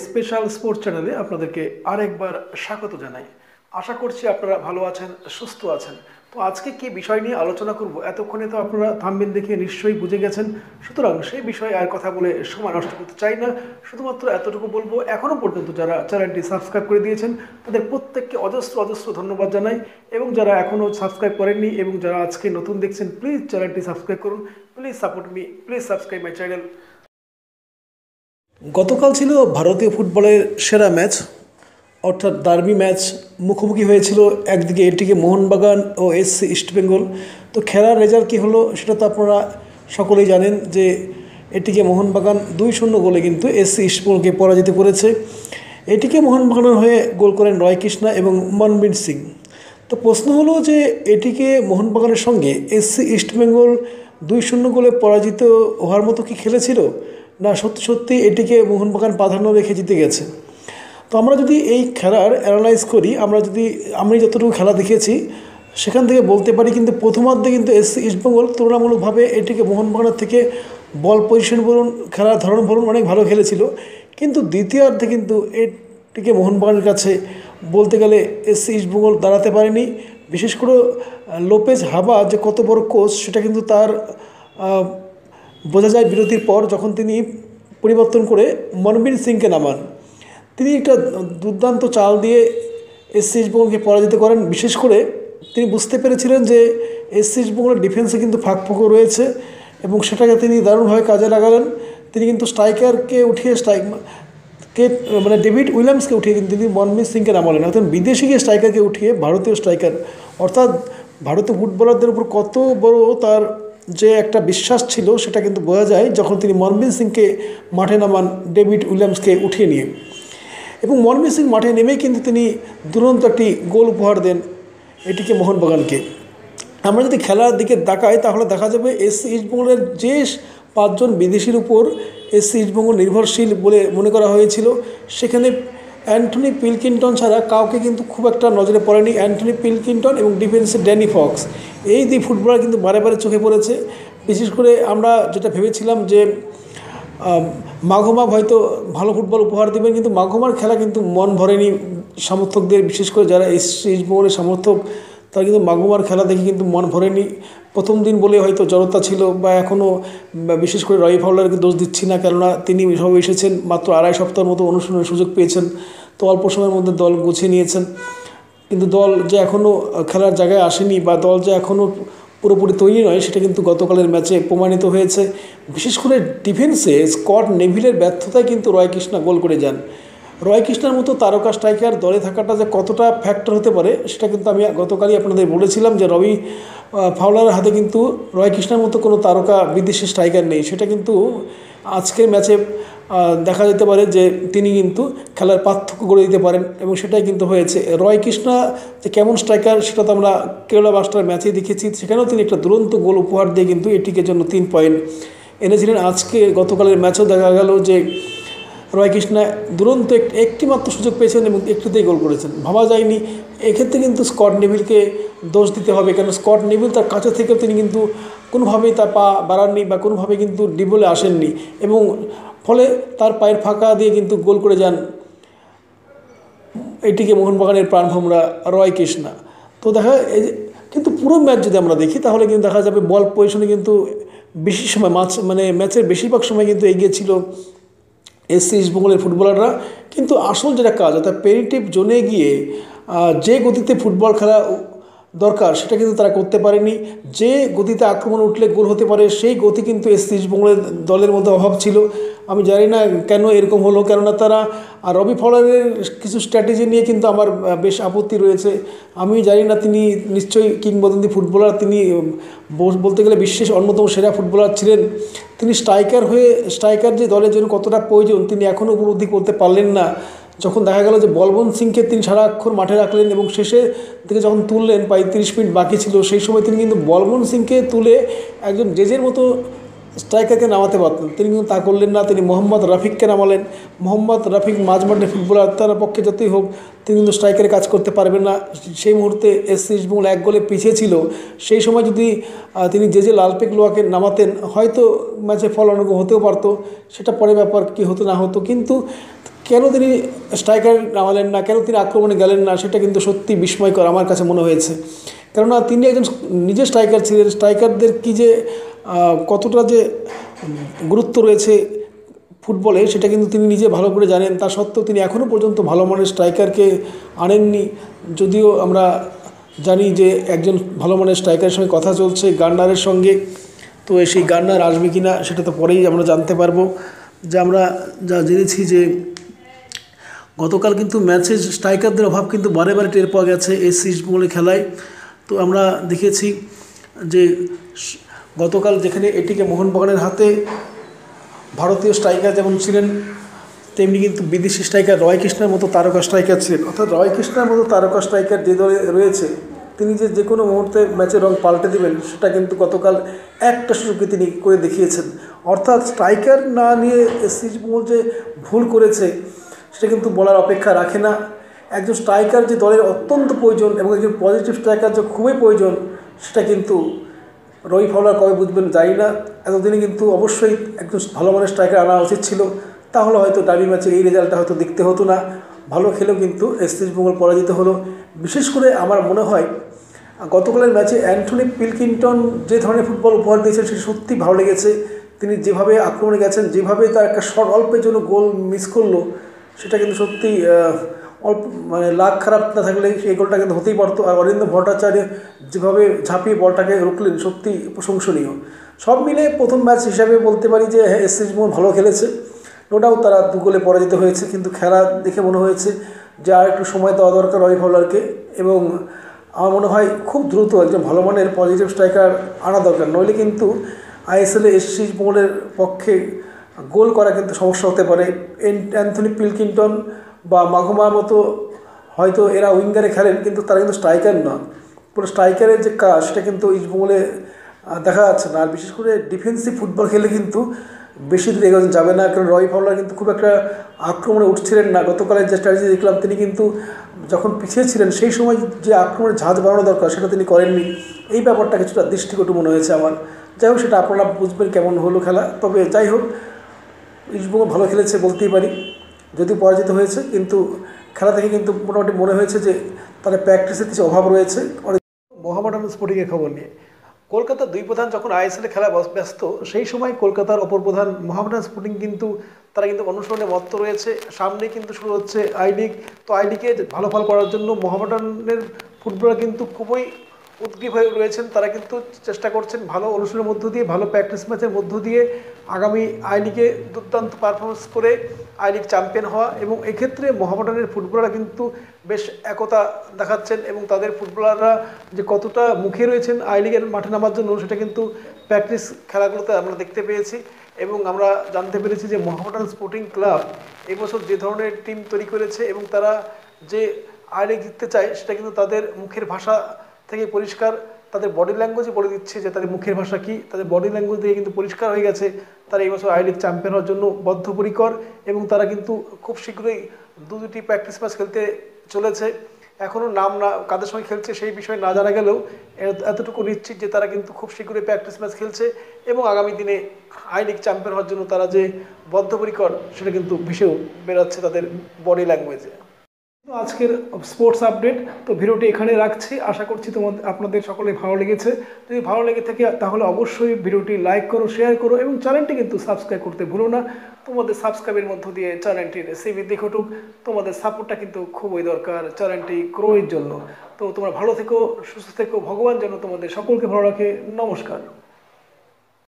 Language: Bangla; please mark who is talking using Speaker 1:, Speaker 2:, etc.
Speaker 1: স্পেশাল স্পোর্টস চ্যানেলে আপনাদেরকে আরেকবার স্বাগত জানাই। আশা করছি আপনারা ভালো আছেন, সুস্থ আছেন। তো আজকে কি বিষয় নিয়ে আলোচনা করব এতক্ষণে তো আপনারা থাম্বনেল দেখে নিশ্চয়ই বুঝে গেছেন। সুতরাং সেই বিষয়ে আর কথা বলে সময় নষ্ট করতে চাই না। শুধুমাত্র এতটুকু বলবো, এখনও পর্যন্ত যারা চ্যানেলটি সাবস্ক্রাইব করে দিয়েছেন তাদের প্রত্যেককে অজস্র অজস্র ধন্যবাদ জানাই, এবং যারা এখনও সাবস্ক্রাইব করেননি এবং যারা আজকে নতুন দেখছেন, প্লিজ চ্যানেলটি সাবস্ক্রাইব করুন। Please support me, please subscribe my channel. গতকাল ছিল ভারতীয় ফুটবলের সেরা ম্যাচ, অর্থাৎ ডার্বি ম্যাচ। মুখোমুখি হয়েছিল একদিকে এটিকে মোহনবাগান ও এসসি ইস্টবেঙ্গল। তো খেলার রেজাল্ট কী হলো সেটা তো আপনারা সকলেই জানেন যে এটিকে মোহনবাগান 2-0 গোলে কিন্তু এসসি ইস্টবেঙ্গলকে পরাজিত করেছে। এটিকে মোহনবাগানের হয়ে গোল করেন রয় কৃষ্ণা এবং মনবীর সিং। তো প্রশ্ন হলো যে এটিকে মোহনবাগানের সঙ্গে এসসি ইস্টবেঙ্গল 2-0 গোলে পরাজিত হওয়ার মতো কি খেলেছিল, না সত্যি সত্যি এটিকে মোহনবাগান প্রাধান্য রেখে জিতে গেছে? তো আমরা যদি এই খেলার অ্যানালাইজ করি, আমি যতটুকু খেলা দেখেছি সেখান থেকে বলতে পারি কিন্তু প্রথমার্ধে কিন্তু এসসি ইস্টবেঙ্গল তুলনামূলকভাবে এটিকে মোহনবাগানের থেকে বল পজিশন বলুন, খেলার ধরন বলুন, অনেক ভালো খেলেছিল। কিন্তু দ্বিতীয়ার্ধে কিন্তু এটিকে মোহনবাগানের কাছে বলতে গেলে এসসি ইস্টবেঙ্গল দাঁড়াতে পারেনি। বিশেষ করে লোপেজ হাবা যে কত বড় কোচ সেটা কিন্তু তার বোঝা যায় বিরতির পর, যখন তিনি পরিবর্তন করে মনবীর সিংকে নামান। তিনি একটা দুর্দান্ত চাল দিয়ে এসসি ইস্টবেঙ্গলকে পরাজিত করেন। বিশেষ করে তিনি বুঝতে পেরেছিলেন যে এসসি ইস্টবেঙ্গলের ডিফেন্সে কিন্তু ফাঁকফোকর রয়েছে এবং সেটাকে তিনি দারুণভাবে কাজে লাগালেন। তিনি কিন্তু স্ট্রাইকারকে উঠিয়ে মানে ডেভিড উইলিয়ামসকে উঠিয়ে কিন্তু তিনি মনবীর সিংকে নামালেন। অর্থাৎ বিদেশি স্ট্রাইকারকে উঠিয়ে ভারতীয় স্ট্রাইকার, অর্থাৎ ভারতীয় ফুটবলারদের উপর কত বড় তার যে একটা বিশ্বাস ছিল সেটা কিন্তু বোঝা যায় যখন তিনি মনবীর সিংকে মাঠে নামান ডেভিড উইলিয়ামসকে উঠিয়ে নিয়ে। এবং মনবীর সিং মাঠে নেমেই কিন্তু তিনি দুরন্ত একটি গোল উপহার দেন এটিকে মোহনবাগানকে। আমরা যদি খেলার দিকে তাকাই তাহলে দেখা যাবে এসসি ইস্টবেঙ্গলের যে 5 জন বিদেশির উপর এসসি ইস্টবেঙ্গল নির্ভরশীল বলে মনে করা হয়েছিল, সেখানে অ্যান্টনি পিলকিংটন ছাড়া কাউকে কিন্তু খুব একটা নজরে পড়েনি। অ্যান্টনি পিলকিংটন এবং ডিফেন্সে ড্যানি ফক্স, এই 2 ফুটবলার কিন্তু বারে বারে চোখে পড়েছে। বিশেষ করে আমরা যেটা ভেবেছিলাম যে মাঘমাগ হয়তো ভালো ফুটবল উপহার দেবেন, কিন্তু মাঘমার খেলা কিন্তু মন ভরেনি সমর্থকদের। বিশেষ করে যারা এসসি ইস্টবেঙ্গলের সমর্থক তারা কিন্তু মাঘমার খেলা দেখে কিন্তু মন ভরেনি। প্রথম দিন বলে হয়তো জড়তা ছিল, বা এখনও বিশেষ করে রয় ফাউলারকে দোষ দিচ্ছি না, কেননা তিনি সব এসেছেন মাত্র 2.5 সপ্তাহের মতো অনুশীলনের সুযোগ পেয়েছেন। তো অল্প সময়ের মধ্যে দল গুছিয়ে নিয়েছেন, কিন্তু দল যে এখনও খেলার জায়গায় আসেনি বা দল যে এখনও পুরোপুরি তৈরি নয় সেটা কিন্তু গতকালের ম্যাচে প্রমাণিত হয়েছে। বিশেষ করে ডিফেন্সে স্কট নেভিলের ব্যর্থতায় কিন্তু রয় কৃষ্ণা গোল করে যান। রয় কৃষ্ণার মতো তারকা স্ট্রাইকার দলে থাকাটা যে কতটা ফ্যাক্টর হতে পারে সেটা কিন্তু আমি গতকালই আপনাদের বলেছিলাম যে রবি ফাউলারের হাতে কিন্তু রয় কৃষ্ণার মতো কোনো তারকা বিদেশি স্ট্রাইকার নেই। সেটা কিন্তু আজকের ম্যাচে দেখা যেতে পারে যে তিনি কিন্তু খেলার পার্থক্য গড়ে দিতে পারেন, এবং সেটাই কিন্তু হয়েছে। রয় কৃষ্ণা যে কেমন স্ট্রাইকার সেটা তো আমরা কেরালা ব্লাস্টার ম্যাচে দেখেছি, সেখানেও তিনি একটা দুরন্ত গোল উপহার দিয়ে কিন্তু এটিকে জন্য 3 পয়েন্ট এনেছিলেন। আজকে গতকালের ম্যাচেও দেখা গেল যে রয় কৃষ্ণা দুরন্ত একটি মাত্র সুযোগ পেয়েছেন এবং একটিতেই গোল করেছেন। ভাবা যায়নি। এক্ষেত্রে কিন্তু স্কট নেভিলকে দোষ দিতে হবে, কেন স্কট নেভিল তার কাছে থেকেও তিনি কিন্তু কোনোভাবেই তার পা বাড়াননি বা কোনোভাবে কিন্তু ডিবলে আসেননি, এবং ফলে তার পায়ের ফাঁকা দিয়ে কিন্তু গোল করে যান এটিকে মোহনবাগানের প্রাণভোমরা রয় কৃষ্ণা। তো কিন্তু পুরো ম্যাচ যদি আমরা দেখি তাহলে কিন্তু দেখা যাবে বল পজিশনে কিন্তু বেশি সময় ম্যাচের বেশিরভাগ সময় কিন্তু এগিয়ে ছিল এসসি ইস্টবেঙ্গলের ফুটবলাররা। কিন্তু আসল যেটা কাজ, অর্থাৎ পেনিটিভ জোনে গিয়ে যে গতিতে ফুটবল খেলা দরকার সেটা কিন্তু তারা করতে পারেনি। যে গতিতে আক্রমণ উঠলে গোল হতে পারে সেই গতি কিন্তু এসসি ইস্টবেঙ্গলের দলের মধ্যে অভাব ছিল। আমি জানি না কেন এরকম হলো, কেননা তারা রবি ফাউলারের কিছু স্ট্র্যাটেজি নিয়ে কিন্তু আমার বেশ আপত্তি রয়েছে। আমি জানি না, তিনি নিশ্চয়ই কিংবদন্তি ফুটবলার, তিনি বলতে গেলে বিশ্বের অন্যতম সেরা ফুটবলার ছিলেন। তিনি স্ট্রাইকার যে দলের জন্য কতটা প্রয়োজন তিনি এখনও উপলব্ধি করতে পারলেন না। যখন দেখা গেল যে বলবন্ত সিংকে তিনি সারাক্ষণ মাঠে রাখলেন এবং শেষে থেকে যখন তুললেন প্রায় 30 মিনিট বাকি ছিল, সেই সময় তিনি কিন্তু বলবন্ত সিংকে তুলে একজন জেজের মতো স্ট্রাইকারকে নামাতে পারতেন, তিনি কিন্তু তা করলেন না। তিনি মোহাম্মদ রফিককে নামালেন। মোহাম্মদ রফিক মাঝমাঠের ফুটবলার, তার পক্ষে যতই হোক তিনি কিন্তু স্ট্রাইকারে কাজ করতে পারবেন না। সেই মুহূর্তে এসসি ইস্টবেঙ্গল 1 গোলে পিছিয়ে ছিল, সেই সময় যদি তিনি যে লালপেগলোয়াকে নামাতেন হয়তো ম্যাচে ফল অনুকূল হতেও পারতো, সেটা পরে ব্যাপার কী হতো না হতো। কিন্তু কেন তিনি স্ট্রাইকার নামালেন না, কেন তিনি আক্রমণে গেলেন না, সেটা কিন্তু সত্যি বিস্ময়কর আমার কাছে মনে হয়েছে। কেননা তিনি একজন নিজে স্ট্রাইকার ছিলেন, স্ট্রাইকারদের কী যে কতটা যে গুরুত্ব রয়েছে ফুটবলে সেটা কিন্তু তিনি নিজে ভালো করে জানেন। তা সত্ত্বেও তিনি এখনও পর্যন্ত ভালো মানের স্ট্রাইকারকে আনেননি। যদিও আমরা জানি যে একজন ভালো মানের স্ট্রাইকারের সঙ্গে কথা চলছে গার্নারের সঙ্গে, তো সেই গার্নার আসবে কি না সেটা তো পরেই আমরা জানতে পারবো। যে আমরা যা জেনেছি যে গতকাল কিন্তু ম্যাচে স্ট্রাইকারদের অভাব কিন্তু বারে বারে টের পাওয়া গেছে এসসি ইস্টবেঙ্গলের খেলায়। তো আমরা দেখেছি যে গতকাল যেখানে এটিকে মোহনবাগানের হাতে ভারতীয় স্ট্রাইকার যেমন ছিলেন, তেমনি কিন্তু বিদেশি স্ট্রাইকার রয় কৃষ্ণের মতো তারকা স্ট্রাইকার ছিলেন। অর্থাৎ রয় কৃষ্ণের মতো তারকা স্ট্রাইকার যে দলে রয়েছে তিনি যে কোনো মুহূর্তে ম্যাচের রং পাল্টে দেবেন, সেটা কিন্তু গতকাল একটা সুযোগে তিনি করে দেখিয়েছেন। অর্থাৎ স্ট্রাইকার না নিয়ে এসসি ইস্টবেঙ্গল যে ভুল করেছে সেটা কিন্তু বলার অপেক্ষা রাখে না। একজন স্ট্রাইকার যে দলের অত্যন্ত প্রয়োজন এবং একজন পজিটিভ স্ট্রাইকার যে খুবই প্রয়োজন, সেটা কিন্তু রবি ফাউলার কবে বুঝবেন জানি না। এতদিনে কিন্তু অবশ্যই একজন ভালো মানের স্ট্রাইকার আনা উচিত ছিল, তাহলে হয়তো ডার্বি ম্যাচের এই রেজাল্টটা হয়তো দেখতে হতো না। ভালো খেলেও কিন্তু এসসি ইস্টবেঙ্গল পরাজিত হলো। বিশেষ করে আমার মনে হয় গতকালের ম্যাচে অ্যান্থনি পিলকিংটন যে ধরনের ফুটবল উপহার দিয়েছেন সেটা সত্যি ভালো লেগেছে। তিনি যেভাবে আক্রমণে গেছেন, যেভাবে তার একটা শট অল্পের জন্য গোল মিস করলো, সেটা কিন্তু সত্যি অল্প মানে লাক খারাপ না থাকলে সেই গোলটা কিন্তু হতেই পারতো। আর অরিন্দম ভট্টাচার্য যেভাবে ঝাঁপিয়ে বলটাকে রুখলেন সত্যি প্রশংসনীয়। সব মিলে প্রথম ম্যাচ হিসাবে বলতে পারি যে হ্যাঁ এসসি ইস্টবেঙ্গল ভালো খেলেছে। নো ডাউট তারা 2 গোলে পরাজিত হয়েছে, কিন্তু খেলা দেখে মনে হয়েছে যে আর একটু সময় দেওয়া দরকার রবি ফাউলারকে। এবং আমার মনে হয় খুব দ্রুত একজন ভালো মানের পজিটিভ স্ট্রাইকার আনা দরকার, নইলে কিন্তু আইএসএলে এসসি ইস্টবেঙ্গলের পক্ষে গোল করা কিন্তু সমস্যা হতে পারে। অ্যান্থনি পিলকিংটন বা মাঘুমার মতো হয়তো এরা উইঙ্গারে খেলেন, কিন্তু তারা কিন্তু স্ট্রাইকার না। পুরো স্ট্রাইকারের যে কাজ সেটা কিন্তু ইস্টবেঙ্গলে দেখা যাচ্ছে না। আর বিশেষ করে ডিফেন্সিভ ফুটবল খেলে কিন্তু বেশি দূর এগোনো যাবে না, কারণ রবি ফাউলার কিন্তু খুব একটা আক্রমণে উঠছিলেন না। গতকালের যে স্ট্র্যাটেজি দেখলাম, তিনি কিন্তু যখন পিছিয়ে ছিলেন সেই সময় যে আক্রমণের ঝাঁজ বাড়ানো দরকার সেটা তিনি করেননি। এই ব্যাপারটা কিছুটা দৃষ্টিকটু মনে হয়েছে আমার। যাই হোক, সেটা আপনারা বুঝবেন কেমন হলো খেলা। তবে যাই হোক, ইস্টবেঙ্গল ভালো খেলেছে বলতেই পারি, যদিও পরাজিত হয়েছে, কিন্তু খেলা থেকে কিন্তু মোটামুটি মনে হয়েছে যে তাদের প্র্যাকটিসের কিছু অভাব রয়েছে। মোহামেডান স্পোর্টিংয়ের খবর নিয়ে, কলকাতার 2 প্রধান যখন আইএসএলে খেলা ব্যস্ত, সেই সময় কলকাতার অপর প্রধান মোহামেডান স্পোর্টিং কিন্তু তারা কিন্তু অনুসরণে মত্ত রয়েছে। সামনে কিন্তু শুরু হচ্ছে আই লিগ। তো আই লিগে ভালো ফল করার জন্য মোহামেডানের ফুটবলার কিন্তু খুবই উদ্গ্রীব হয়ে রয়েছেন। তারা কিন্তু চেষ্টা করছেন ভালো অনুশীলনের মধ্য দিয়ে, ভালো প্র্যাকটিস ম্যাচের মধ্য দিয়ে আগামী আই লিগে দুর্দান্ত পারফরমেন্স করে আই লিগ চ্যাম্পিয়ন হওয়া। এবং এক্ষেত্রে মোহামেডানের ফুটবলাররা কিন্তু বেশ একতা দেখাচ্ছেন এবং তাদের ফুটবলাররা যে কতটা মুখে রয়েছেন আই লিগের মাঠে নামার জন্য, সেটা কিন্তু প্র্যাকটিস খেলাগুলোতে আমরা দেখতে পেয়েছি। এবং আমরা জানতে পেরেছি যে মোহামেডান স্পোর্টিং ক্লাব এবছর যে ধরনের টিম তৈরি করেছে এবং তারা যে আই লিগ জিততে চায়, সেটা কিন্তু তাদের মুখের ভাষা থেকে পরিষ্কার। তাদের বডি ল্যাঙ্গুয়েজই বলে দিচ্ছে যে তাদের মুখের ভাষা কী। তাদের বডি ল্যাঙ্গুয়েজ দিয়ে কিন্তু পরিষ্কার হয়ে গেছে তারা এই বছর আই লিগ চ্যাম্পিয়ন হওয়ার জন্য বদ্ধপরিকর। এবং তারা কিন্তু খুব শীঘ্রই 2টি প্র্যাকটিস ম্যাচ খেলতে চলেছে। এখনও নাম না কাদের সঙ্গে খেলছে সেই বিষয়ে না জানা গেলেও এতটুকু নিশ্চিত যে তারা কিন্তু খুব শীঘ্রই প্র্যাকটিস ম্যাচ খেলছে এবং আগামী দিনে আই লিগ চ্যাম্পিয়ন হওয়ার জন্য তারা যে বদ্ধপরিকর সেটা কিন্তু ভেসেও বেরোচ্ছে তাদের বডি ল্যাঙ্গুয়েজে। আজকের স্পোর্টস আপডেট তো ভিডিওটি এখানে রাখছি। আশা করছি আপনাদের সকলে ভালো লেগেছে। যদি ভালো লেগে থাকে তাহলে অবশ্যই ভিডিওটি লাইক করো, শেয়ার করো এবং চ্যানেলটি কিন্তু সাবস্ক্রাইব করতে ভুলো না। তোমাদের সাবস্ক্রাইবের মধ্য দিয়ে চ্যানেলটির শ্রীবৃদ্ধি ঘটুক। তোমাদের সাপোর্টটা কিন্তু খুবই দরকার চ্যানেলটি গ্রোয়ের জন্য। তো তোমরা ভালো থেকো, সুস্থ থেকো, ভগবান যেন তোমাদের সকলকে ভালো রাখে। নমস্কার।